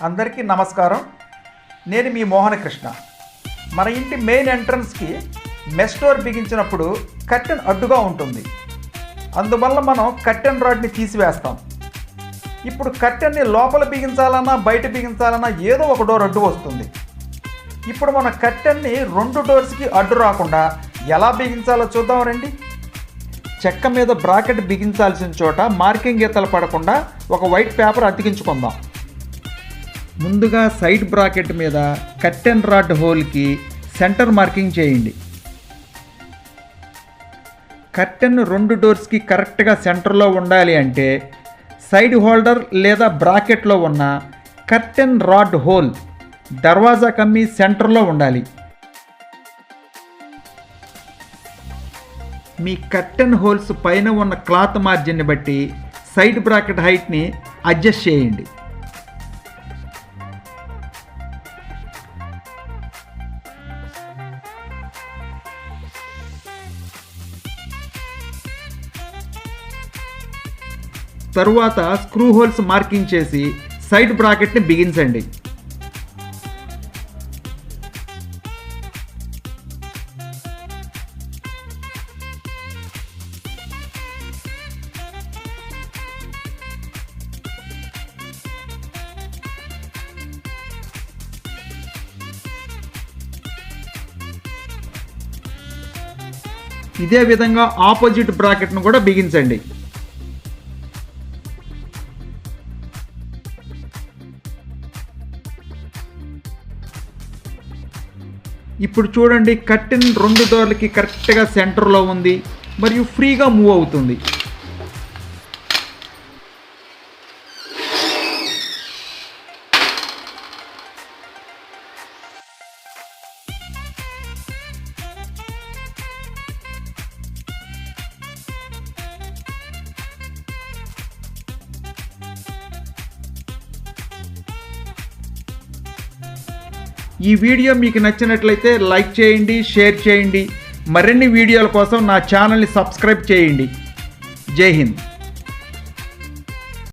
అందరికీ నమస్కారం. నేను మీ మోహన కృష్ణ. మన ఇంటి మెయిన్ ఎంట్రన్స్కి మెష్ డోర్ బిగించినప్పుడు కర్టెన్ అడ్డుగా ఉంటుంది. అందువల్ల మనం కర్టెన్ రాడ్ని తీసివేస్తాం. ఇప్పుడు కర్టెన్ని లోపల బిగించాలన్నా బయట బిగించాలన్నా ఏదో ఒక డోర్ అడ్డు వస్తుంది. ఇప్పుడు మన కర్టెన్ని 2 డోర్స్కి అడ్డు రాకుండా ఎలా బిగించాలో చూద్దాం రండి. చెక్క మీద బ్రాకెట్ బిగించాల్సిన చోట మార్కింగ్ గీతలు పడకుండా ఒక వైట్ పేపర్ అతికించుకుందాం. ముందుగా సైడ్ బ్రాకెట్ మీద కర్టెన్ రాడ్ హోల్కి సెంటర్ మార్కింగ్ చేయండి. కర్టెన్ 2 డోర్స్కి కరెక్ట్గా సెంటర్లో ఉండాలి అంటే సైడ్ హోల్డర్ లేదా బ్రాకెట్లో ఉన్న కర్టెన్ రాడ్ హోల్ దర్వాజా కమ్మి సెంటర్లో ఉండాలి. మీ కర్టెన్ హోల్స్ పైన ఉన్న క్లాత్ మార్జిన్ని బట్టి సైడ్ బ్రాకెట్ హైట్ని అడ్జస్ట్ చేయండి. తరువాత స్క్రూ హోల్స్ మార్కింగ్ చేసి సైడ్ బ్రాకెట్ని బిగించండి. ఇదే విధంగా ఆపోజిట్ బ్రాకెట్ను కూడా బిగించండి. ఇప్పుడు చూడండి, కర్టెన్ 2 డోర్లకి కరెక్ట్గా సెంటర్లో ఉంది మరియు ఫ్రీగా మూవ్ అవుతుంది. ఈ వీడియో మీకు నచ్చినట్లయితే లైక్ చేయండి, షేర్ చేయండి. మరిన్ని వీడియోల కోసం నా ఛానల్ని సబ్స్క్రైబ్ చేయండి. జై హింద్.